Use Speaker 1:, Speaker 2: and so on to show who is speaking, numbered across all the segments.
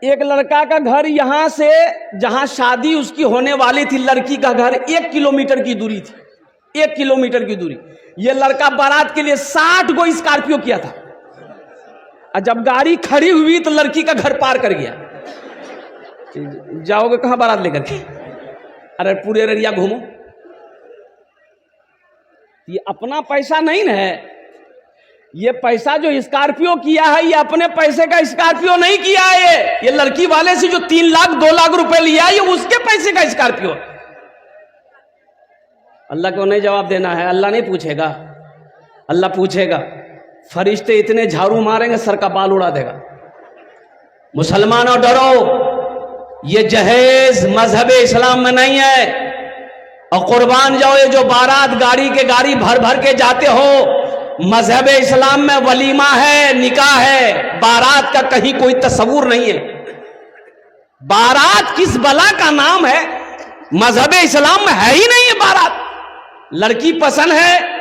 Speaker 1: एक लड़का का घर यहां से जहां शादी उसकी होने वाली थी, लड़की का घर 1 किलोमीटर की दूरी थी, 1 किलोमीटर की दूरी। ये लड़का बारात के लिए 60 गो स्कॉर्पियो किया था, और जब गाड़ी खड़ी हुई तो लड़की का घर पार कर गया। जाओगे कहां बारात लेकर के? अरे पूरे एरिया घूमो। ये अपना पैसा नहीं ना है, ये पैसा जो स्कॉर्पियो किया है ये अपने पैसे का स्कॉर्पियो नहीं किया है। ये लड़की वाले से जो 3 लाख 2 लाख रुपए लिया ये उसके पैसे का स्कॉर्पियो। अल्लाह को नहीं जवाब देना है, अल्लाह नहीं पूछेगा। अल्लाह पूछेगा, फरिश्ते इतने झाड़ू मारेंगे सर का बाल उड़ा देगा। मुसलमानों डरो, ये जहेज मजहब इस्लाम में नहीं है। और कुर्बान जाओ, ये जो बारात गाड़ी के गाड़ी भर भर के जाते हो, मजहब इस्लाम में वलीमा है, निकाह है, बारात का कहीं कोई तस्वुर नहीं है। बारात किस बला का नाम है? मजहब इस्लाम में है ही नहीं है बारात। लड़की पसंद है,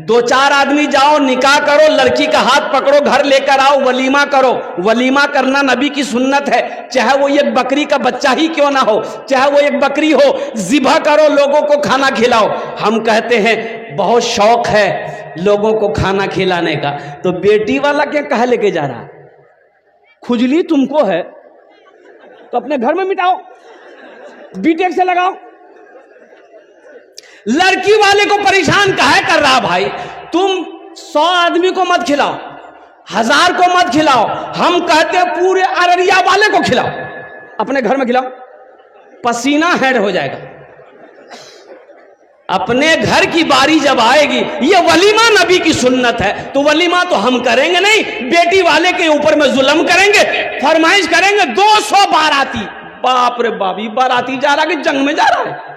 Speaker 1: 2-4 आदमी जाओ, निकाह करो, लड़की का हाथ पकड़ो, घर लेकर आओ, वलीमा करो। वलीमा करना नबी की सुन्नत है, चाहे वो एक बकरी का बच्चा ही क्यों ना हो, चाहे वो एक बकरी हो, ज़िबा करो, लोगों को खाना खिलाओ। हम कहते हैं बहुत शौक है लोगों को खाना खिलाने का, तो बेटी वाला क्या कहा लेके जा रहा? खुजली तुमको है तो अपने घर में मिटाओ, बीटेक से लगाओ। लड़की वाले को परेशान काहे कर रहा भाई? तुम 100 आदमी को मत खिलाओ, 1000 को मत खिलाओ, हम कहते पूरे अररिया वाले को खिलाओ, अपने घर में खिलाओ, पसीना हेड हो जाएगा। अपने घर की बारी जब आएगी, ये वलीमा नबी की सुन्नत है, तो वलीमा तो हम करेंगे नहीं, बेटी वाले के ऊपर में जुल्म करेंगे, फरमाइश करेंगे। 200 बाराती, बाप रे बाप, ये बाराती जा रहा कि जंग में जा रहा है?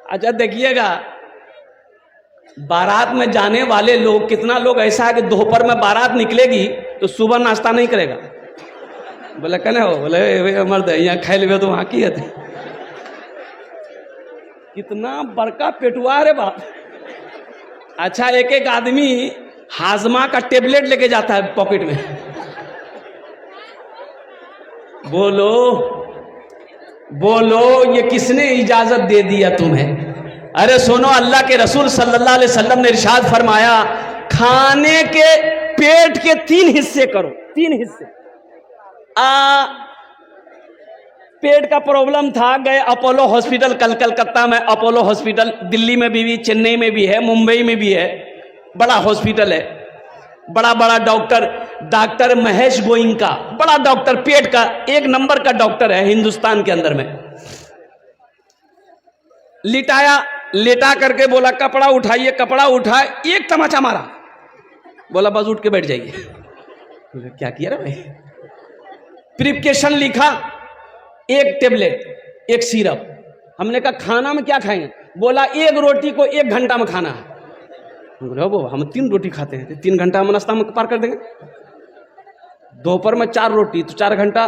Speaker 1: अच्छा देखिएगा, बारात में जाने वाले लोग, कितना लोग ऐसा है कि दोपहर में बारात निकलेगी तो सुबह नाश्ता नहीं करेगा। बोले कहने हो, बोले मर्द यहाँ खाए ले तो वहां की है। कितना बड़का पेटुआ रे बाप। अच्छा, एक एक आदमी हाजमा का टेबलेट लेके जाता है पॉकेट में। बोलो बोलो, ये किसने इजाजत दे दिया तुम्हें? अरे सुनो, अल्लाह के रसूल सल्लल्लाहु अलैहि वसल्लम ने इरशाद फरमाया, खाने के पेट के 3 हिस्से करो, 3 हिस्से। पेट का प्रॉब्लम था, गए अपोलो हॉस्पिटल, कलकत्ता में अपोलो हॉस्पिटल, दिल्ली में भी, चेन्नई में भी है, मुंबई में भी है, बड़ा हॉस्पिटल है, बड़ा बड़ा डॉक्टर महेश गोइंका, बड़ा डॉक्टर, पेट का 1 नंबर का डॉक्टर है हिंदुस्तान के अंदर में। लिटाया, लेटा करके बोला कपड़ा उठाइए, कपड़ा उठाए, एक तमाचा मारा, बोला बस उठ के बैठ जाइए। क्या किया रे भाई? प्रिस्क्रिप्शन लिखा, 1 टेबलेट, 1 सिरप। हमने कहा खाना में क्या खाएंगे? बोला 1 रोटी को 1 घंटा में खाना है। वो हम 3 रोटी खाते हैं, 3 घंटा हम नाश्ता में पार कर देंगे। दोपहर में 4 रोटी, तो 4 घंटा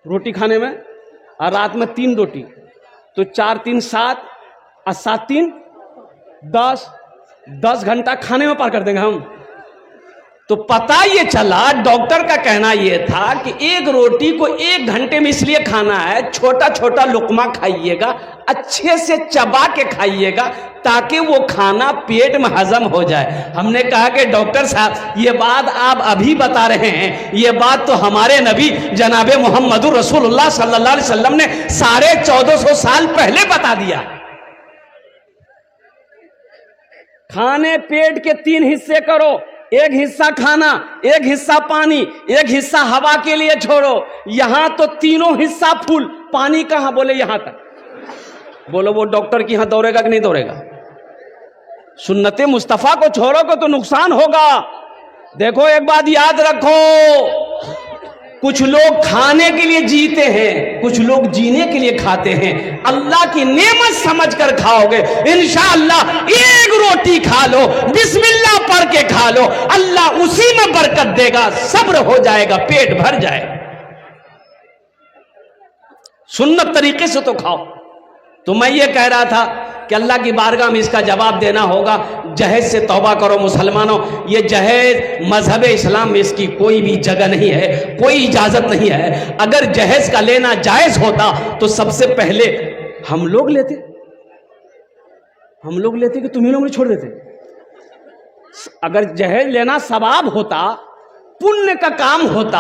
Speaker 1: रोटी खाने में, और रात में 3 रोटी, तो 4 3 7 और 7 3 10 घंटा खाने में पार कर देंगे हम। तो पता ये चला, डॉक्टर का कहना ये था कि 1 रोटी को 1 घंटे में इसलिए खाना है, छोटा छोटा लुकमा खाइएगा, अच्छे से चबा के खाइएगा, ताकि वो खाना पेट में हजम हो जाए। हमने कहा कि डॉक्टर साहब, ये बात आप अभी बता रहे हैं, ये बात तो हमारे नबी जनाबे मोहम्मदुर रसूलुल्लाह सल्लल्लाहु अलैहि वसल्लम ने 1450 साल पहले बता दिया। खाने पेट के 3 हिस्से करो, 1 हिस्सा खाना, 1 हिस्सा पानी, 1 हिस्सा हवा के लिए छोड़ो। यहां तो तीनों हिस्सा फुल, पानी कहां? बोले यहां तक। बोलो वो डॉक्टर की यहां दौड़ेगा कि नहीं दौड़ेगा? सुन्नते मुस्तफा को छोड़ोगे तो नुकसान होगा। देखो एक बात याद रखो, कुछ लोग खाने के लिए जीते हैं, कुछ लोग जीने के लिए खाते हैं। अल्लाह की नेमत समझकर खाओगे, इंशाअल्लाह 1 रोटी खा लो, बिस्मिल्लाह पढ़ के खा लो, अल्लाह उसी में बरकत देगा, सब्र हो जाएगा, पेट भर जाएगा। सुन्नत तरीके से तो खाओ। तो मैं ये कह रहा था कि अल्लाह की बारगाह में इसका जवाब देना होगा, जहेज से तौबा करो मुसलमानों। ये जहेज मजहब इस्लाम में इसकी कोई भी जगह नहीं है, कोई इजाजत नहीं है। अगर जहेज का लेना जायज होता तो सबसे पहले हम लोग लेते कि तुम ही लोग छोड़ देते। अगर जहेज लेना सवाब होता, पुण्य का काम होता,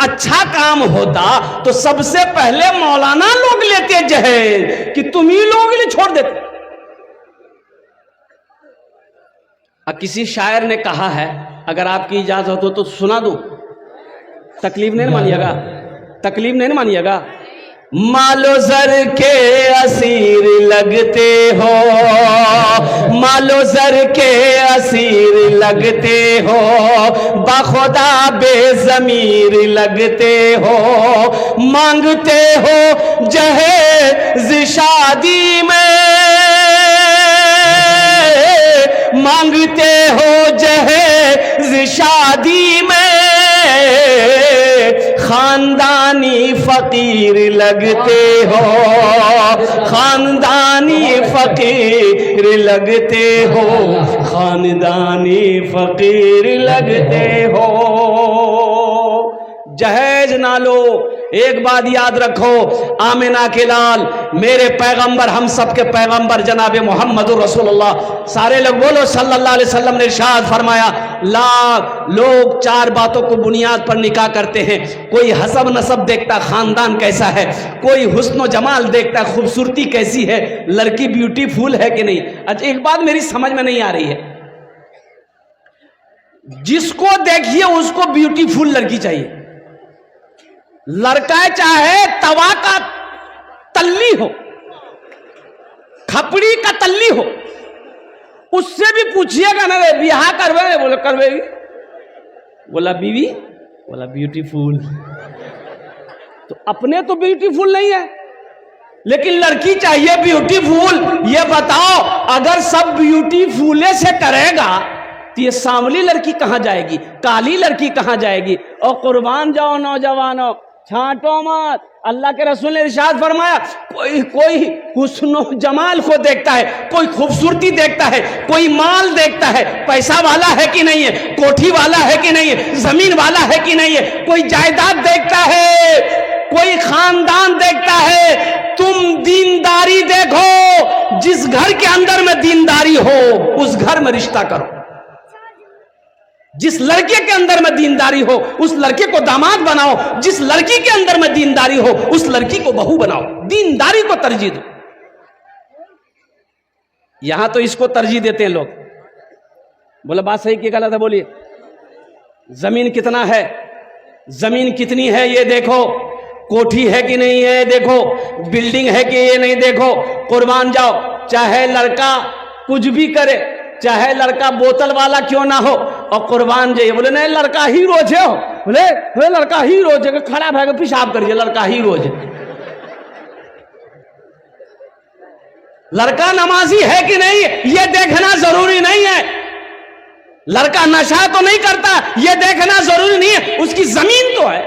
Speaker 1: अच्छा काम होता, तो सबसे पहले मौलाना लोग लेते जहेज कि तुम ही लोग छोड़ देते। किसी शायर ने कहा है, अगर आपकी इजाजत हो तो सुना दूं, तकलीफ नहीं मानिएगा, तकलीफ नहीं मानिएगा। मालो जर के असीर लगते हो, मालो जर के असीर लगते हो, बखुदा बेज़मीर लगते हो, मांगते हो जहेज शादी में, मांगते हो जहेज शादी में, खानदानी फकीर लगते हो, खानदानी फकीर लगते हो, खानदानी फकीर लगते हो। जहेज ना लो। एक बात याद रखो, आमिना के लाल मेरे पैगंबर, हम सब के पैगंबर जनाब मोहम्मद रसूलुल्लाह, सारे लोग बोलो सल्लल्लाहु अलैहि वसल्लम ने इरशाद फरमाया, लोग चार बातों को बुनियाद पर निकाह करते हैं। कोई हसब नसब देखता, खानदान कैसा है, कोई हुस्न जमाल देखता, खूबसूरती कैसी है, लड़की ब्यूटीफुल है कि नहीं। अच्छा, एक बात मेरी समझ में नहीं आ रही है, जिसको देखिए उसको ब्यूटीफुल लड़की चाहिए। लड़का चाहे तवा का तल्ली हो, खपड़ी का तल्ली हो, उससे भी पूछिएगा ना, ब्याह करवे, बोले करवेगी, बोला बीवी, बोला ब्यूटीफुल। तो अपने तो ब्यूटीफुल नहीं है, लेकिन लड़की चाहिए ब्यूटीफुल। ये बताओ, अगर सब ब्यूटीफुल से करेगा तो ये सांवली लड़की कहां जाएगी, काली लड़की कहां जाएगी। और कुर्बान जाओ नौजवानों, छांटो मत। अल्लाह के रसूल ने इरशाद फरमाया, कोई हुस्नो जमाल को देखता है, कोई खूबसूरती देखता है, कोई माल देखता है, पैसा वाला है कि नहीं है, कोठी वाला है कि नहीं है, जमीन वाला है कि नहीं है, कोई जायदाद देखता है, कोई खानदान देखता है। तुम दीनदारी देखो, जिस घर के अंदर में दीनदारी हो उस घर में रिश्ता करो। जिस लड़के के अंदर में दीनदारी हो उस लड़के को दामाद बनाओ, जिस लड़की के अंदर में दीनदारी हो उस लड़की को बहू बनाओ। दीनदारी को तरजीह दो। यहां तो इसको तरजीह देते हैं लोग। बोले बात सही की गलत है, बोलिए। जमीन कितना है, जमीन कितनी है ये देखो, कोठी है कि नहीं है देखो, बिल्डिंग है कि ये नहीं देखो। कुर्बान जाओ, चाहे लड़का कुछ भी करे, चाहे लड़का बोतल वाला क्यों ना हो, और कुर्बान जाइए। बोले नहीं लड़का ही रोज है, बोले लड़का ही रोज है, खड़ा भाग पेशाब करिए, लड़का ही रोज है। लड़का नमाजी है कि नहीं ये देखना जरूरी नहीं है। लड़का नशा तो नहीं करता ये देखना जरूरी नहीं है, उसकी जमीन तो है,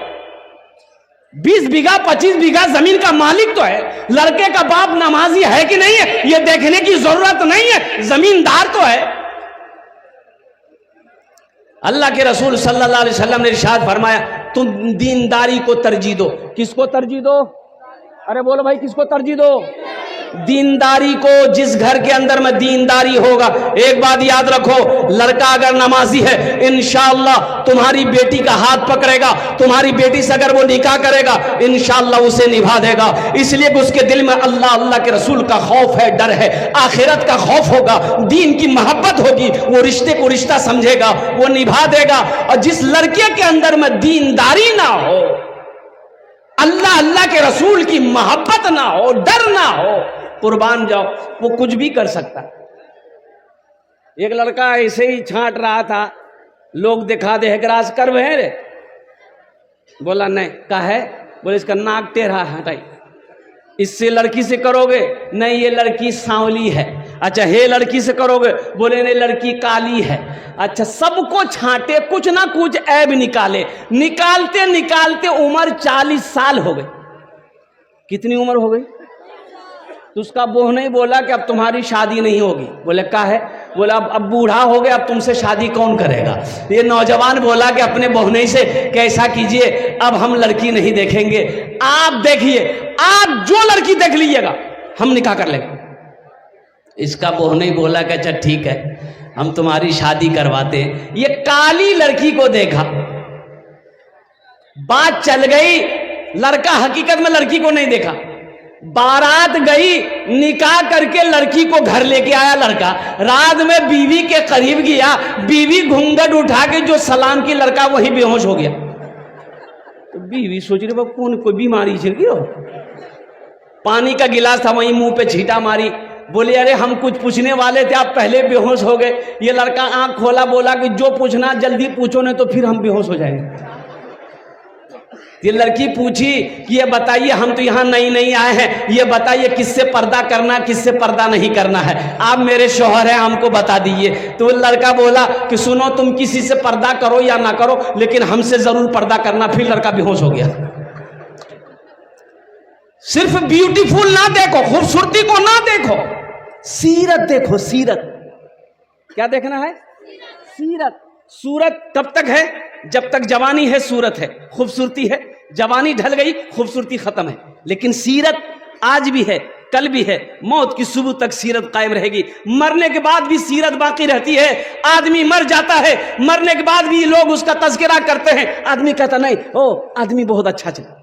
Speaker 1: 20 बीघा 25 बीघा जमीन का मालिक तो है। लड़के का बाप नमाजी है कि नहीं है ये देखने की जरूरत नहीं है, जमींदार तो है। अल्लाह के रसूल सल्लल्लाहु अलैहि वसल्लम ने इरशाद फरमाया, तुम दीनदारी को तरजीह दो। किसको तरजीह दो? अरे बोलो भाई, किसको तरजीह दो? दीनदारी को। जिस घर के अंदर में दीनदारी होगा, एक बात याद रखो, लड़का अगर नमाजी है इंशाअल्लाह तुम्हारी बेटी का हाथ पकड़ेगा, तुम्हारी बेटी से अगर वो निकाह करेगा इंशाअल्लाह उसे निभा देगा। इसलिए कि उसके दिल में अल्लाह अल्लाह के रसूल का खौफ है, डर है, आखिरत का खौफ होगा, दीन की मोहब्बत होगी, वो रिश्ते को रिश्ता समझेगा, वो निभा देगा। और जिस लड़के के अंदर में दीनदारी ना हो, अल्लाह अल्लाह के रसूल की मोहब्बत ना हो, डर ना हो, कुर्बान जाओ, वो कुछ भी कर सकता। एक लड़का ऐसे ही छांट रहा था, लोग दिखा दे ग्रास कर वह रे, बोला नहीं, का है, बोले इसका नाक टेढ़ा हटाई, इससे लड़की से करोगे, नहीं ये लड़की सांवली है। अच्छा हे लड़की से करोगे, बोले नहीं लड़की काली है। अच्छा सबको छांटे, कुछ ना कुछ ऐब निकाले, निकालते निकालते उम्र 40 साल हो गई। कितनी उम्र हो गई? तो उसका बहू नहीं बोला कि अब तुम्हारी शादी नहीं होगी। बोले क्या है? बोला अब बूढ़ा हो गया, अब तुमसे शादी कौन करेगा। ये नौजवान बोला कि अपने बहनोई से कैसा कीजिए, अब हम लड़की नहीं देखेंगे, आप देखिए, आप जो लड़की देख लीजिएगा हम निकाह कर लेंगे। इसका बहनोई बोला कि अच्छा ठीक है, हम तुम्हारी शादी करवाते हैं। ये काली लड़की को देखा, बात चल गई, लड़का हकीकत में लड़की को नहीं देखा, बारात गई, निकाह करके लड़की को घर लेके आया लड़का। रात में बीवी के करीब गया, बीवी घूंघट उठा के जो सलाम की, लड़का वही बेहोश हो गया। तो बीवी सोच रही बाबा कौन कोई बीमारी छिड़ गई हो। पानी का गिलास था वहीं मुंह पे छींटा मारी, बोले अरे हम कुछ पूछने वाले थे, आप पहले बेहोश हो गए। ये लड़का आंख खोला, बोला कि जो पूछना जल्दी पूछो, नहीं तो फिर हम बेहोश हो जाएंगे। ये लड़की पूछी कि ये बताइए, हम तो यहाँ नई नई आए हैं, ये बताइए किससे पर्दा करना, किससे पर्दा नहीं करना है, आप मेरे शौहर हैं, हमको बता दीजिए। तो लड़का बोला कि सुनो, तुम किसी से पर्दा करो या ना करो, लेकिन हमसे जरूर पर्दा करना। फिर लड़का बेहोश हो गया। सिर्फ ब्यूटीफुल ना देखो, खूबसूरती को ना देखो, सीरत देखो। सीरत क्या देखना है? सीरत। सूरत तब तक है जब तक जवानी है, सूरत है, खूबसूरती है। जवानी ढल गई, खूबसूरती खत्म है। लेकिन सीरत आज भी है, कल भी है, मौत की सुबह तक सीरत कायम रहेगी। मरने के बाद भी सीरत बाकी रहती है। आदमी मर जाता है, मरने के बाद भी लोग उसका तज़किरा करते हैं। आदमी कहता नहीं, ओ आदमी बहुत अच्छा चला,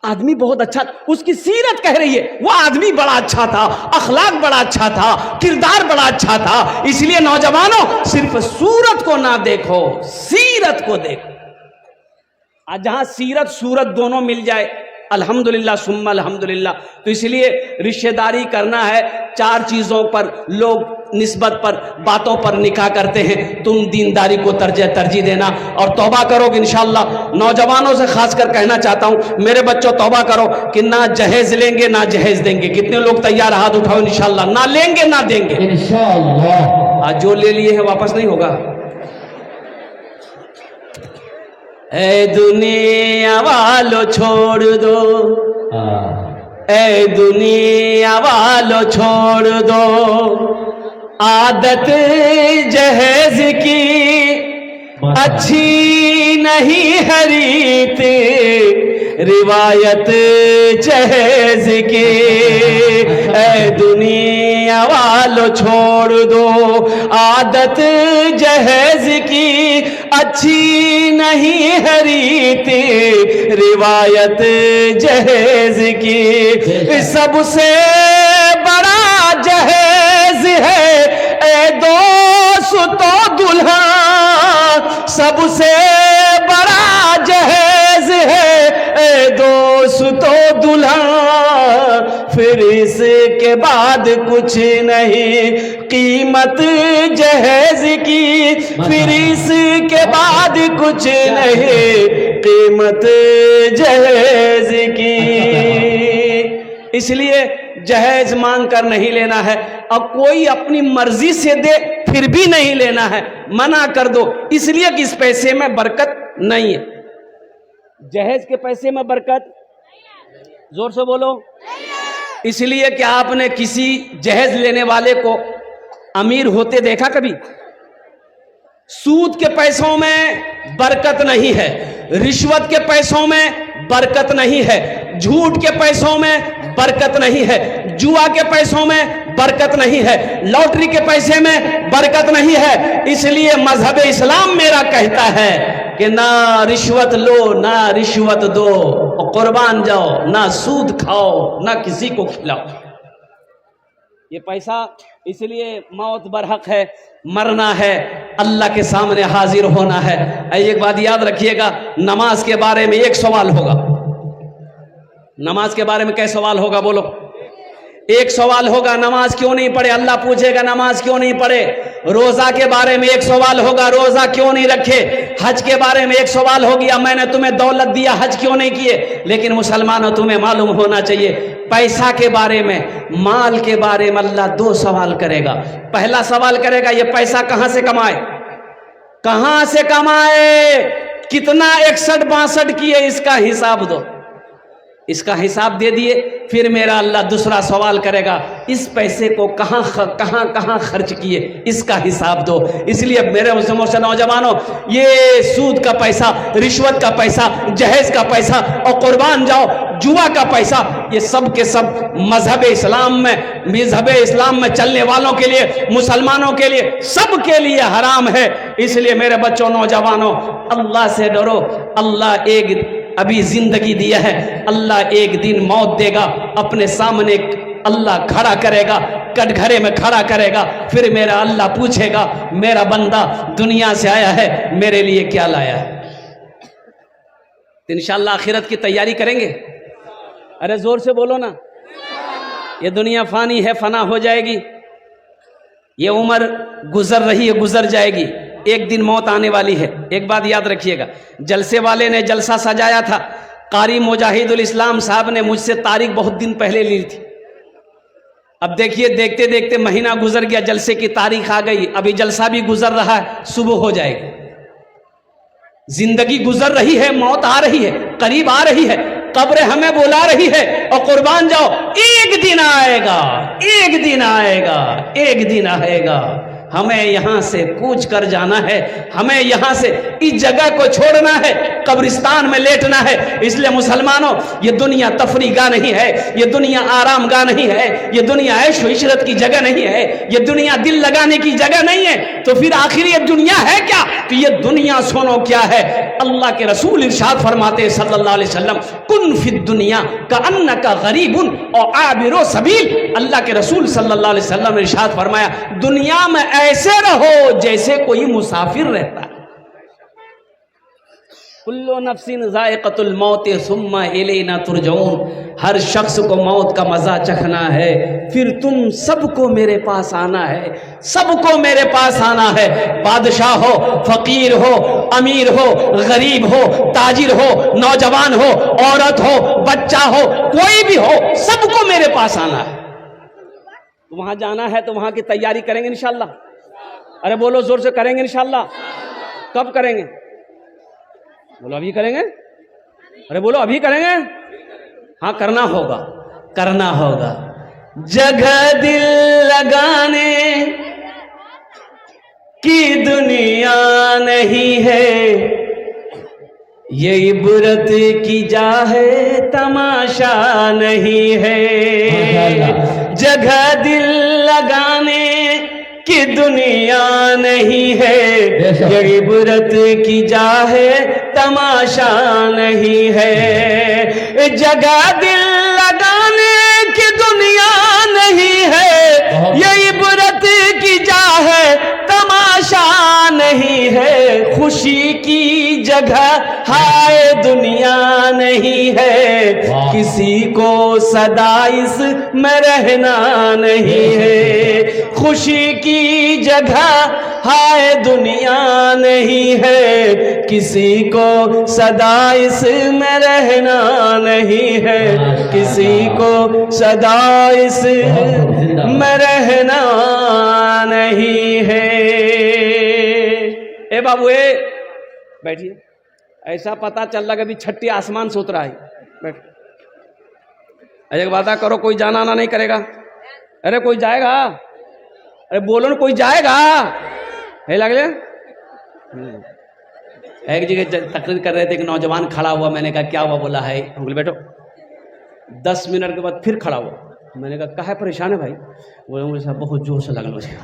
Speaker 1: आदमी बहुत अच्छा, उसकी सीरत कह रही है वो आदमी बड़ा अच्छा था, अखलाक बड़ा अच्छा था, किरदार बड़ा अच्छा था। इसलिए नौजवानों, सिर्फ सूरत को ना देखो, सीरत को देखो। आज जहां सीरत सूरत दोनों मिल जाए, अल्हम्दुलिल्लाह सुम्मा अल्हम्दुलिल्लाह। तो इसलिए रिश्तेदारी करना है, 4 चीजों पर लोग निस्बत पर, बातों पर निकाह करते हैं। तुम दीनदारी को तरजीह देना और तौबा करो कि इंशाअल्लाह। नौजवानों से खासकर कहना चाहता हूं, मेरे बच्चों तौबा करो कि ना जहेज लेंगे ना जहेज देंगे। कितने लोग तैयार, हाथ उठाओ इंशाअल्लाह। ना लेंगे ना देंगे इंशाअल्लाह। आज जो ले लिए हैं वापस नहीं होगा। ए दुनिया वालों छोड़ दो, ए दुनिया वालों छोड़ दो, आदत जहेज की अच्छी नहीं है रीत, रिवायत जहेज की। ए दुनिया वालों छोड़ दो, आदत जहेज की अच्छी नहीं है रीत, रिवायत जहेज की। सबसे बड़ा जहेज है ए दोस्तों दूल्हा, सबसे बड़ा जहेज है ए दोस्तों दूल्हा। फिर इसके बाद कुछ नहीं कीमत जहेज की, फिर इसके बाद कुछ नहीं कीमत जहेज की। इसलिए जहेज मांग कर नहीं लेना है, और कोई अपनी मर्जी से दे फिर भी नहीं लेना है, मना कर दो। इसलिए कि इस पैसे में बरकत नहीं है। जहेज के पैसे में बरकत, जोर से बोलो। इसलिए कि आपने किसी जहेज लेने वाले को अमीर होते देखा कभी? सूद के पैसों में बरकत नहीं है, रिश्वत के पैसों में बरकत नहीं है, झूठ के पैसों में बरकत नहीं है, जुआ के पैसों में बरकत नहीं है, लॉटरी के पैसे में बरकत नहीं है। इसलिए मजहब इस्लाम मेरा कहता है कि ना रिश्वत लो, ना रिश्वत दो, और कुर्बान जाओ, ना सूद खाओ, ना किसी को खिलाओ। ये पैसा, इसलिए मौत बरहक है, मरना है, अल्लाह के सामने हाजिर होना है। एक बात याद रखिएगा, नमाज के बारे में एक सवाल होगा। नमाज के बारे में क्या सवाल होगा बोलो? एक सवाल होगा, नमाज क्यों नहीं पढ़े? अल्लाह पूछेगा नमाज क्यों नहीं पढ़े। रोजा के बारे में एक सवाल होगा, रोजा क्यों नहीं रखे। हज के बारे में एक सवाल हो गया, मैंने तुम्हें दौलत दिया, हज क्यों नहीं किए। लेकिन मुसलमानों, तुम्हें मालूम होना चाहिए, पैसा के बारे में, माल के बारे में अल्लाह 2 सवाल करेगा। पहला सवाल करेगा, ये पैसा कहां से कमाए, कहां से कमाए, कितना 61-62 किए, इसका हिसाब दो। इसका हिसाब दे दिए, फिर मेरा अल्लाह दूसरा सवाल करेगा, इस पैसे को कहाँ कहाँ खर्च किए, इसका हिसाब दो। इसलिए मेरे मुस्लिम से नौजवानों, ये सूद का पैसा, रिश्वत का पैसा, जहेज का पैसा और कुर्बान जाओ जुआ का पैसा, ये सब के सब मजहब इस्लाम में चलने वालों के लिए, मुसलमानों के लिए, सब के लिए हराम है। इसलिए मेरे बच्चों, नौजवानों, अल्लाह से डरो। अल्लाह एक अभी जिंदगी दिया है, अल्लाह एक दिन मौत देगा, अपने सामने अल्लाह खड़ा करेगा, कटघरे में खड़ा करेगा। फिर मेरा अल्लाह पूछेगा, मेरा बंदा दुनिया से आया है, मेरे लिए क्या लाया है? तो इंशाअल्लाह आखिरत की तैयारी करेंगे। अरे जोर से बोलो ना। ये दुनिया फानी है, फना हो जाएगी। ये उम्र गुजर रही है, गुजर जाएगी। एक दिन मौत आने वाली है। एक बात याद रखिएगा, जलसे वाले ने जलसा सजाया था, कारी मुजाहिदुल इस्लाम साहब ने मुझसे तारीख बहुत दिन पहले ली थी। अब देखिए, देखते देखते महीना गुजर गया, जलसे की तारीख आ गई, अभी जलसा भी गुजर रहा है, सुबह हो जाएगी। जिंदगी गुजर रही है, मौत आ रही है, करीब आ रही है, कब्र हमें बुला रही है, और कुर्बान जाओ, एक दिन आएगा, एक दिन आएगा, एक दिन आएगा। हमें यहां से कूच कर जाना है, हमें यहां से इस जगह को छोड़ना है, कब्रिस्तान में लेटना है। इसलिए मुसलमानों, ये दुनिया तफरी गाह नहीं है, ये दुनिया आराम गाह नहीं है, ये दुनिया ऐश व इशरत की जगह नहीं है, ये दुनिया दिल लगाने की जगह नहीं है। तो फिर आखिर ये दुनिया है क्या? तो ये दुनिया सुनो क्या है। अल्लाह के रसूल इरशाद फरमाते सल्लल्लाहु अलैहि वसल्लम, कुन फिद दुनिया का अन्नका गरीबुन और आबिरो सबील। अल्लाह के रसूल सल्लल्लाहु अलैहि वसल्लम ने इरशाद फरमाया, दुनिया में ऐसे रहो जैसे कोई मुसाफिर रहता है। कुल्लु नफ्सिन ज़ाइक़तुल मौत सुम्मा इलैना तुरजऊन। हर शख्स को मौत का मजा चखना है, फिर तुम सबको मेरे पास आना है, सबको मेरे पास आना है। बादशाह हो, फकीर हो, अमीर हो, गरीब हो, ताजिर हो, नौजवान हो, औरत हो, बच्चा हो, कोई भी हो, सबको मेरे पास आना है। वहां जाना है तो वहां की तैयारी करेंगे इंशाअल्लाह। अरे बोलो जोर से, करेंगे इंशाअल्लाह। कब करेंगे? बोलो अभी करेंगे। अरे बोलो अभी करेंगे। हाँ, करना होगा, करना होगा। जगह दिल लगाने की दुनिया नहीं है, ये इबरत की जा है, तमाशा नहीं है। जगह दिल लगाने की दुनिया नहीं है, ये इबरत की जा है, तमाशा नहीं है। जगह दिल लगाने की दुनिया नहीं है, ये इबरत की जा है, तमाशा नहीं है। खुशी की जगह हाय दुनिया नहीं है, किसी को सदा इसमें रहना नहीं है। खुशी की जगह हाय दुनिया नहीं है, किसी को सदा इसमें रहना नहीं है, किसी को सदा इसमें रहना नहीं है। ए बाबू, बैठिए। ऐसा पता चल रहा कि अभी छठी आसमान से उतरा है। बैठ। एक वादा करो, कोई जाना आना नहीं करेगा। अरे कोई जाएगा? अरे बोलो ना, कोई जाएगा? है लग ले। एक जगह तकरीर कर रहे थे, एक नौजवान खड़ा हुआ। मैंने कहा क्या हुआ? बोला है, हम बोले बैठो। 10 मिनट के बाद फिर खड़ा हुआ। मैंने कहा काहे परेशान है भाई? बोले मुझे साहब बहुत जोर से लगल मुझे।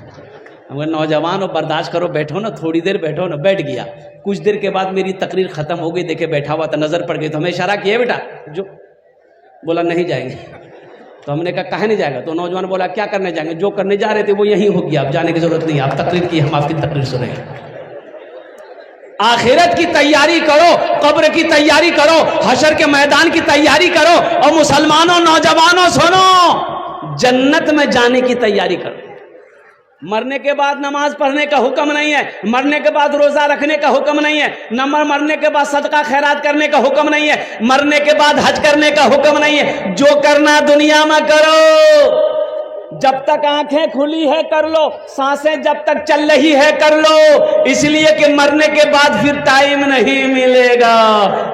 Speaker 1: हम नौजवान हो, बर्दाश्त करो, बैठो ना, थोड़ी देर बैठो ना। बैठ गया। कुछ देर के बाद मेरी तकरीर खत्म हो गई, देखे बैठा हुआ था, नजर पड़ गई, तो हमें इशारा किया, बेटा जो। बोला नहीं जाएंगे। तो हमने कहा काहे नहीं जाएगा? तो नौजवान बोला क्या करने जाएंगे? जो करने जा रहे थे वो यही हो गया, अब जाने की जरूरत नहीं, आप तकरीर की, हम आपकी तकरीर सुनेंगे। आखिरत की तैयारी करो, कब्र की तैयारी करो, हशर के मैदान की तैयारी करो। और मुसलमानों, नौजवानों सुनो, जन्नत में जाने की तैयारी करो। मरने के बाद नमाज पढ़ने का हुक्म नहीं है, मरने के बाद रोजा रखने का हुक्म नहीं है, मरने के बाद सदका खैरात करने का हुक्म नहीं है, मरने के बाद हज करने का हुक्म नहीं है। जो करना दुनिया में करो, जब तक आंखें खुली है कर लो, सांसें जब तक चल रही है कर लो, इसलिए कि मरने के बाद फिर टाइम नहीं मिलेगा,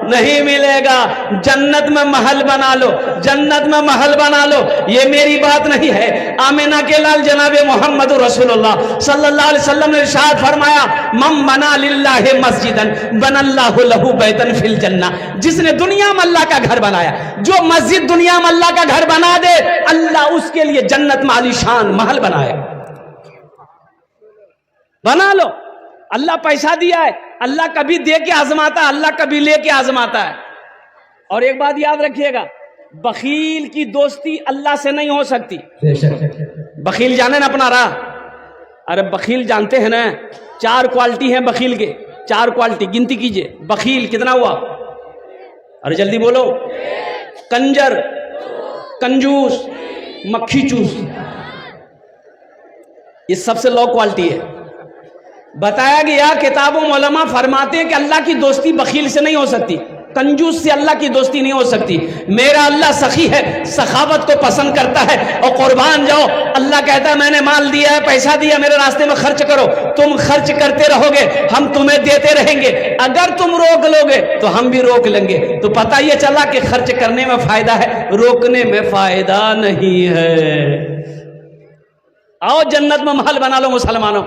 Speaker 1: नहीं मिलेगा। जन्नत में महल बना लो, जन्नत में महल बना लो, ये मेरी बात नहीं है। आमिना के लाल जनाबे मोहम्मद रसूलुल्लाह सल्लल्लाहु अलैहि वसल्लम ने इरशाद फरमाया, मम बना लिल्लाहि मस्जिदन बनल्लाहु लहू बैतन फिल जन्ना। जिसने दुनिया में अल्लाह का घर बनाया, जो मस्जिद दुनिया में अल्लाह का घर बना दे, अल्लाह उसके लिए जन्नत में आलीशान महल बनाए। बना लो। अल्लाह पैसा दिया है, अल्लाह कभी दे के आजमाता है, अल्लाह कभी लेके आजमाता है। और एक बात याद रखिएगा, बखील की दोस्ती अल्लाह से नहीं हो सकती। बखील जाने ना अपना राह, अरे बखील जानते हैं ना, 4 क्वालिटी है बखील के, 4 क्वालिटी गिनती कीजिए। बखील कितना हुआ? अरे जल्दी बोलो। कंजर, कंजूस, मक्खी चूस, ये सबसे लो क्वालिटी है। बताया गया किताबों में उलमा फरमाते हैं कि अल्लाह की दोस्ती बखील से नहीं हो सकती, कंजूस से अल्लाह की दोस्ती नहीं हो सकती। मेरा अल्लाह सखी है, सखावत को पसंद करता है। और कुर्बान जाओ, अल्लाह कहता है मैंने माल दिया है, पैसा दिया, मेरे रास्ते में खर्च करो। तुम खर्च करते रहोगे, हम तुम्हें देते रहेंगे। अगर तुम रोक लोगे तो हम भी रोक लेंगे। तो पता ये चला कि खर्च करने में फायदा है, रोकने में फायदा नहीं है। आओ जन्नत में महल बना लो मुसलमानों।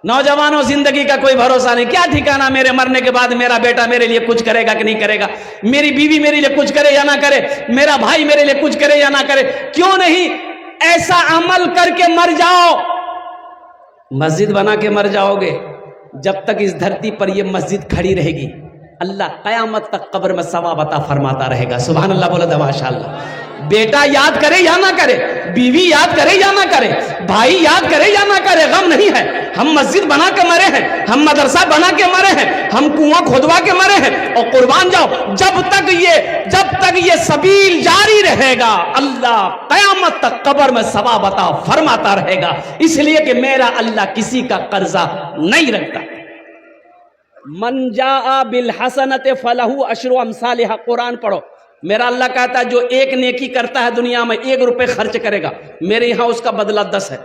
Speaker 1: नौजवानों, जिंदगी का कोई भरोसा नहीं, क्या ठिकाना मेरे मरने के बाद मेरा बेटा मेरे लिए कुछ करेगा कि नहीं करेगा, मेरी बीवी मेरे लिए कुछ करे या ना करे, मेरा भाई मेरे लिए कुछ करे या ना करे। क्यों नहीं ऐसा अमल करके मर जाओ, मस्जिद बना के मर जाओगे। जब तक इस धरती पर यह मस्जिद खड़ी रहेगी, अल्लाह कयामत तक कब्र में सवाब अता फरमाता रहेगा। सुभान अल्लाह बोला था माशाअल्लाह। बेटा याद करे या ना करे, बीवी याद करे या ना करे, भाई याद करे या ना करे, गम नहीं है। हम मस्जिद बना के मरे हैं, हम मदरसा बना के मरे हैं, हम कुआं खोदवा के मरे हैं। और कुर्बान जाओ, जब तक ये सबील जारी रहेगा, अल्लाह कयामत तक कब्र में सवाब अता फरमाता रहेगा। इसलिए कि मेरा अल्लाह किसी का कर्जा नहीं रखता। मन जाआ बिल हसनत फलहू अशरु अमसालिहा, कुरान पढ़ो। मेरा अल्लाह कहता है जो एक नेकी करता है दुनिया में, 1 रुपए खर्च करेगा, मेरे यहां उसका बदला 10 है।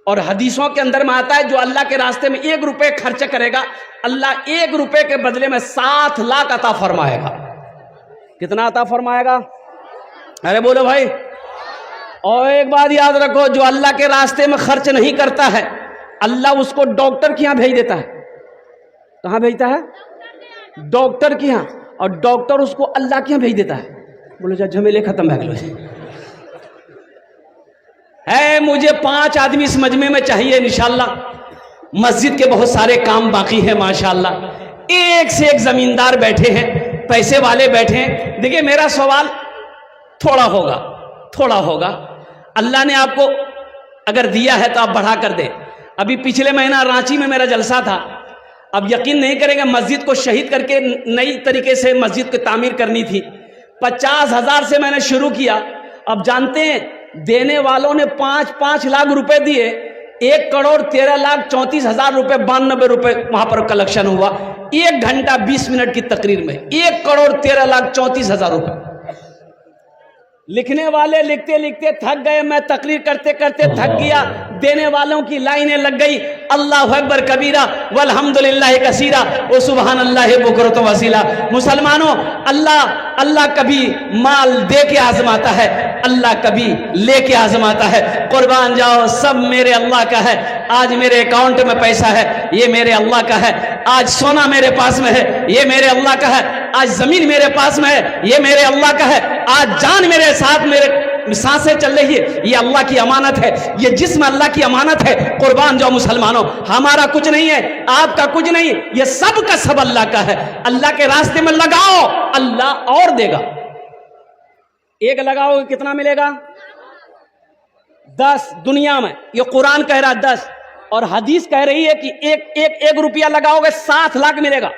Speaker 1: और हदीसों के अंदर में आता है जो अल्लाह के रास्ते में 1 रुपए खर्च करेगा, अल्लाह 1 रुपए के बदले में 7 लाख अता फरमाएगा। कितना अता फरमाएगा? अरे बोलो भाई। और एक बात याद रखो, जो अल्लाह के रास्ते में खर्च नहीं करता है, अल्लाह उसको डॉक्टर के यहां भेज देता है। कहां भेजता है? डॉक्टर के यहां। और डॉक्टर उसको अल्लाह के यहां भेज देता है। बोलो जा झमेले खत्म है। मुझे 5 आदमी इस मजमे में चाहिए इंशाअल्लाह। मस्जिद के बहुत सारे काम बाकी है माशाअल्लाह। एक से एक जमींदार बैठे हैं, पैसे वाले बैठे हैं। देखिए मेरा सवाल थोड़ा होगा। अल्लाह ने आपको अगर दिया है तो आप बढ़ा कर दे। अभी पिछले महीना रांची में मेरा जलसा था। अब यकीन नहीं करेंगे, मस्जिद को शहीद करके नई तरीके से मस्जिद की तामीर करनी थी। 50,000 से मैंने शुरू किया। अब जानते हैं देने वालों ने 5-5 लाख रुपए दिए। 1,13,34,000 रुपए 92 रुपए वहां पर कलेक्शन हुआ। 1 घंटा 20 मिनट की तकरीर में 1,13,34,000 रुपए। लिखने वाले लिखते लिखते थक गए, मैं तकरीर करते करते थक गया। देने वालों की लाइनें लग गई। अल्लाहु अकबर कबीरा वल्हम्दुलिल्लाहि कसीरा व सुभान अल्लाहि बुकरत वसीला। मुसलमानों, अल्लाह कभी माल दे के आजमाता है, अल्लाह कभी लेके आजमाता है। कुर्बान जाओ, सब मेरे अल्लाह का है। आज मेरे अकाउंट में पैसा है, ये मेरे अल्लाह का है। आज सोना मेरे पास में है, ये मेरे अल्लाह का है। आज जमीन मेरे पास में है, ये मेरे अल्लाह का है। आज जान मेरे साथ, मेरे सांसें चल रही है, ये अल्लाह की अमानत है। ये जिस्म अल्लाह की अमानत है। कुर्बान जाओ मुसलमानों, हमारा कुछ नहीं है, आपका कुछ नहीं, ये सब का सब अल्लाह का है। अल्लाह के रास्ते में लगाओ, अल्लाह और देगा। एक लगाओगे कितना मिलेगा? 10। दुनिया में ये कुरान कह रहा है 10, और हदीस कह रही है कि एक रुपया लगाओगे 7 लाख मिलेगा।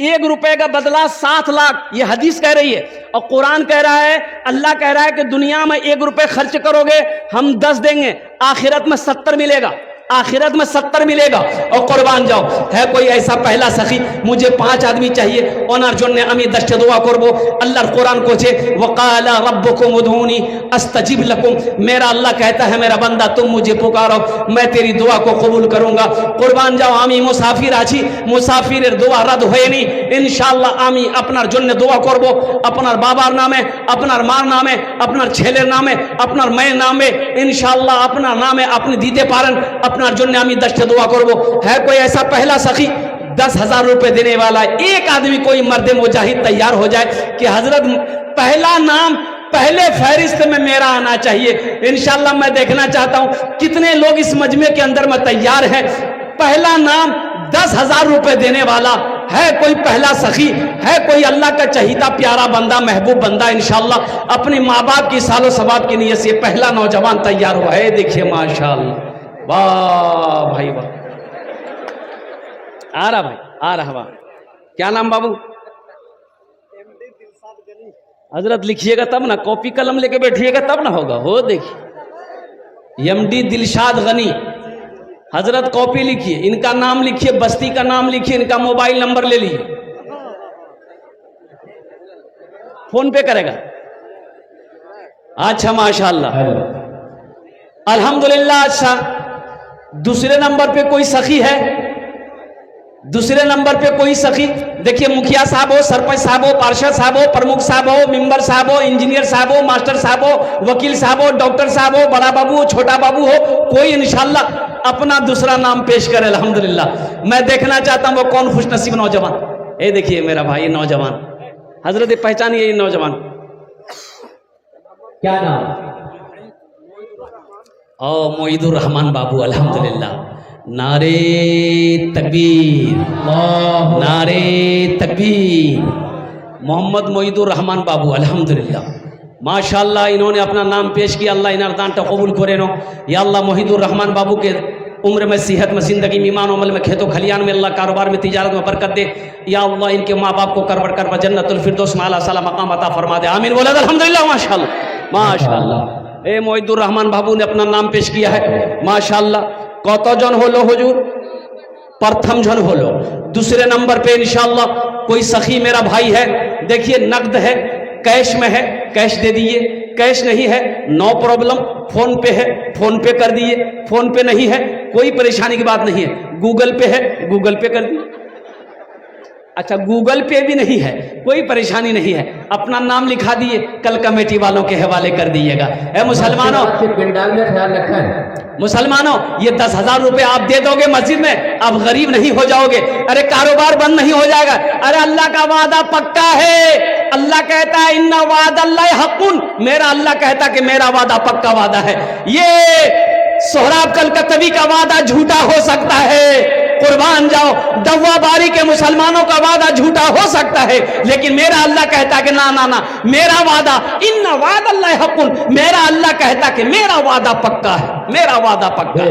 Speaker 1: 1 रुपए का बदला 7 लाख, ये हदीस कह रही है। और कुरान कह रहा है, अल्लाह कह रहा है कि दुनिया में 1 रुपए खर्च करोगे हम 10 देंगे, आखिरत में 70 मिलेगा। आखिरत में 70 मिलेगा। और कुर्बान जाओ, है कोई ऐसा पहला सखी, मुझे 5 आदमी चाहिए ओनार जन्ने अमी दश्त दुआ करबो। अल्लाह कुरान को छे वकाला रब्बुकुम उदूनी अस्तजिब लकुम, मेरा अल्लाह कहता है मेरा बंदा तुम मुझे पुकारो मैं तेरी दुआ को कबूल करूंगा। कुर्बान जाओ, आमी मुसाफिर आছি, मुसाफिर दुआ रद्द হয়নি, ইনশাআল্লাহ আমি আপনার জন্য দোয়া করব, আপনার বাবার নামে, আপনার মার নামে, আপনার ছেলের নামে, আপনার মেয়ের নামে, ইনশাআল্লাহ আপনার নামে আপনি দিতে পারেন, আপনার জন্য আমি दश्त दुआ করব। है कोई ऐसा पहला सखी 10,000 रुपए देने वाला, एक आदमी कोई मर्द मुजाहिद तैयार हो जाए कि हजरत पहला नाम पहले फहरिस्त में मेरा आना चाहिए। इंशाल्लाह मैं देखना चाहता हूं कितने लोग इस मजमे के अंदर में तैयार हैं। पहला नाम 10,000 रुपए देने वाला है कोई पहला सखी, है कोई अल्लाह का चहीता प्यारा बंदा महबूब बंदा, इंशाल्लाह अपने माँ बाप की सालो सवाब की नीयत से पहला नौजवान तैयार हुआ है। देखिए माशाल्लाह, वाह भाई वाह, आ रहा भाई, आ रहा वाह। क्या नाम बाबू? हजरत लिखिएगा तब ना, कॉपी कलम लेके बैठिएगा तब ना होगा। हो देखिए एमडी दिलशाद गनी, हजरत कॉपी लिखिए, इनका नाम लिखिए, बस्ती का नाम लिखिए, इनका मोबाइल नंबर ले लीजिए, फोन पे करेगा। अच्छा माशाल्लाह, अल्हम्दुलिल्लाह। अच्छा, दूसरे नंबर पे कोई सखी है? दूसरे नंबर पे कोई सखी? देखिए मुखिया साहब हो, सरपंच साहब हो, पार्षद साहब हो, प्रमुख साहब हो, मेंबर साहब हो, इंजीनियर साहब हो, मास्टर साहब हो, वकील साहब हो, डॉक्टर साहब हो, बड़ा बाबू हो, छोटा बाबू हो, कोई इंशाल्लाह अपना दूसरा नाम पेश करे। अल्हम्दुलिल्लाह, मैं देखना चाहता हूं वो कौन खुशनसीब नौजवान। ये देखिए मेरा भाई नौजवान, हजरत पहचानिए ये नौजवान,
Speaker 2: क्या नाम?
Speaker 1: ओ मोईदुर रहमान बाबू, अल्हम्दुलिल्लाह। नारे तकबीर, नारे तकबीर। मोहम्मद मोईदुर रहमान बाबू, अल्हम्दुलिल्लाह माशाल्लाह, इन्होंने अपना नाम पेश किया। अल्लाह इनार दानटा कबूल करे नो। या अल्लाह मोईदुर रहमान बाबू के उम्र में, सेहत में, जिंदगी में, ईमान अमल में, खेतों खलियान में, अल्लाह कारोबार में, तिजारत में बरकत दे। या अल्लाह इनके माँ बाप को करबड़ कर जन्नतुल फिरदौस में आला साला मकाम अता फरमा दे। आमीन बोला अल्हम्दुलिल्लाह माशाल्लाह माशाल्लाह। ए मोईदुर रहमान बाबू ने अपना नाम पेश किया है माशाल्लाह। कतजन हलो हुजूर? प्रथम जन हलो। दूसरे नंबर पे इंशाल्लाह कोई सखी मेरा भाई है। देखिए नकद है, कैश में है, कैश दे दिए। कैश नहीं है नो प्रॉब्लम, फोन पे है, फोन पे कर दिए। फोन पे नहीं है कोई परेशानी की बात नहीं है, गूगल पे है, गूगल पे कर दिए। अच्छा गूगल पे भी नहीं है, कोई परेशानी नहीं है, अपना नाम लिखा दिए, कल कमेटी वालों के हवाले कर दिएगा। ए मुसलमानों,
Speaker 2: पिंडाल में ख्याल रखा है।
Speaker 1: मुसलमानों ये 10,000 रुपए आप दे दोगे मस्जिद में, आप गरीब नहीं हो जाओगे। अरे कारोबार बंद नहीं हो जाएगा। अरे अल्लाह का वादा पक्का है। अल्लाह कहता है इन्ना वादल्लाहि हक़्क़ुन, मेरा अल्लाह कहता कि मेरा वादा पक्का वादा है। ये सोहराब कलकत्तवी का वादा झूठा हो सकता है, कुर्बान जाओ दवा बारी के मुसलमानों का वादा झूठा हो सकता है, लेकिन मेरा अल्लाह कहता कि ना ना ना, मेरा वादा इन्ना वादल्लाहि हक़्क़ुन, मेरा अल्लाह कहता कि मेरा वादा पक्का है, मेरा वादा पक्का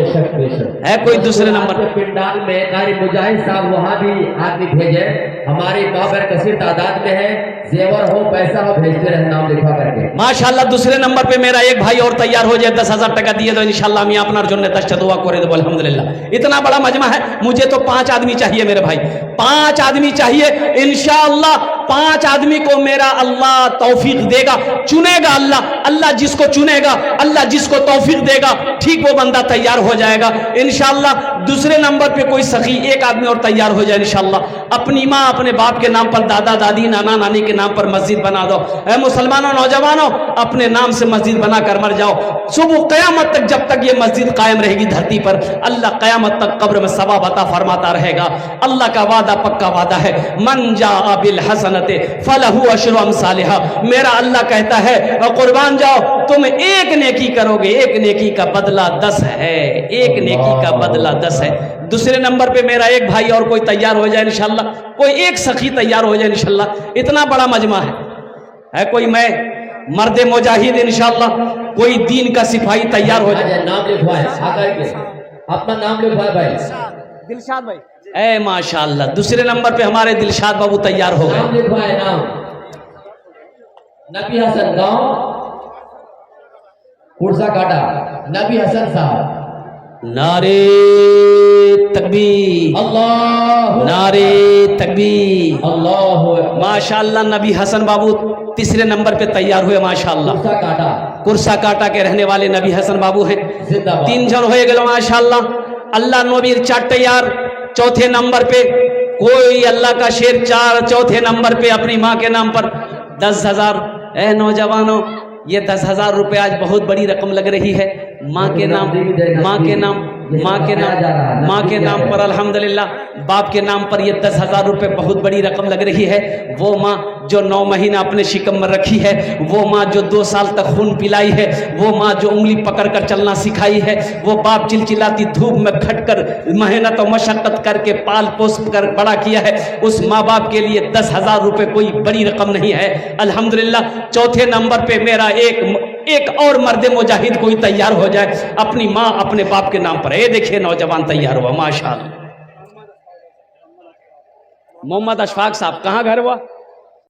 Speaker 1: है। कोई दूसरे नंबर पे
Speaker 2: पिंडाल में नारी मुजाहिद साहब वहां भी आदमी भेजे, हमारी बाबर कसीर तादाद में है, जेवर हो पैसा हो भेजते रहे, नाम लिखा करके
Speaker 1: माशाल्लाह। दूसरे नंबर पे मेरा एक भाई और तैयार हो जाए, 10,000 टका दिए तो इंशाल्लाह मैं अपना जोने दश्त दुआ करे दो। अल्हम्दुलिल्लाह इतना बड़ा मजमा है, मुझे तो 5 आदमी चाहिए मेरे भाई, 5 आदमी चाहिए इंशाअल्लाह। 5 आदमी को मेरा अल्लाह तौफीक देगा, चुनेगा अल्लाह। अल्लाह जिसको चुनेगा, अल्लाह जिसको तौफीक देगा, ठीक वो बंदा तैयार हो जाएगा इंशाअल्लाह। दूसरे नंबर पे कोई सखी एक आदमी और तैयार हो जाए इंशाअल्लाह। अपनी माँ अपने बाप के नाम पर, दादा दादी नाना नानी के नाम पर मस्जिद बना दो। ऐ मुसलमानों नौजवानों, अपने नाम से मस्जिद बना कर मर जाओ। सुबह क़यामत तक जब तक ये मस्जिद कायम रहेगी धरती पर, अल्लाह क़यामत तक कब्र में सवाब अता फरमाता रहेगा। अल्लाह का वादा पक्का वादा है, मन जाअ बिल हसनते फलहु अशरु अमसालिहा। मेरा अल्लाह कहता है कुर्बान जाओ, तुम एक नेकी करोगे, एक नेकी का बदला 10 है, एक नेकी का बदला 10 है। दूसरे नंबर पे मेरा एक भाई और कोई तैयार हो जाए इंशाल्लाह, कोई एक सखी तैयार हो जाए इंशाल्लाह। इतना बड़ा मजमा है कोई मैं मर्द मुजाहिद इंशाल्लाह, कोई दीन का सिपाही तैयार हो जाए।
Speaker 2: नाम लिखवाए, अपना नाम लिखवाए भाई,
Speaker 1: दिलशाद भाई। ए माशाल्लाह, दूसरे नंबर पे हमारे दिलशाद बाबू तैयार हो गए।
Speaker 2: नाम लिखवाए, नाम नबी हसन, गांव कुर्सा काटा, नबी हसन साहब
Speaker 1: नारे तकबीर,
Speaker 2: अल्लाह
Speaker 1: नारे तकबीर।
Speaker 2: अल्लाह।
Speaker 1: माशाअल्लाह नबी हसन बाबू तीसरे नंबर पे तैयार हुए माशाअल्लाह।
Speaker 2: कुर्सा काटा
Speaker 1: कुर्सा काटा के रहने वाले नबी हसन बाबू हैं।
Speaker 2: जिंदाबाद।
Speaker 1: 3 जन हो गए माशाअल्लाह। अल्लाह नबीर 4 तैयार। चौथे नंबर पे कोई अल्लाह का शेर चौथे नंबर पे अपनी माँ के नाम पर 10,000। ए नौजवानों, ये 10,000 रुपए आज बहुत बड़ी रकम लग रही है। माँ के नाम, माँ के नाम, माँ के नाम, माँ के नाम पर अल्हम्दुलिल्लाह। बाप के नाम पर ये 10,000 रुपए बहुत बड़ी रकम लग रही है। वो माँ जो 9 महीना अपने शिकम में रखी है, वो माँ जो 2 साल तक खून पिलाई है, वो माँ जो उंगली पकड़ कर चलना सिखाई है, वो बाप चिलचिलाती धूप में खटकर मेहनत और मशक्कत करके पाल पोस कर बड़ा किया है। उस माँ बाप के लिए 10,000 रुपए कोई बड़ी रकम नहीं है। अल्हम्दुलिल्लाह चौथे नंबर पे मेरा एक और मर्द मुजाहिद कोई तैयार हो जाए अपनी माँ अपने बाप के नाम पर। ये देखिए नौजवान तैयार हुआ माशाअल्लाह। मोहम्मद अशफाक साहब, कहाँ घर हुआ?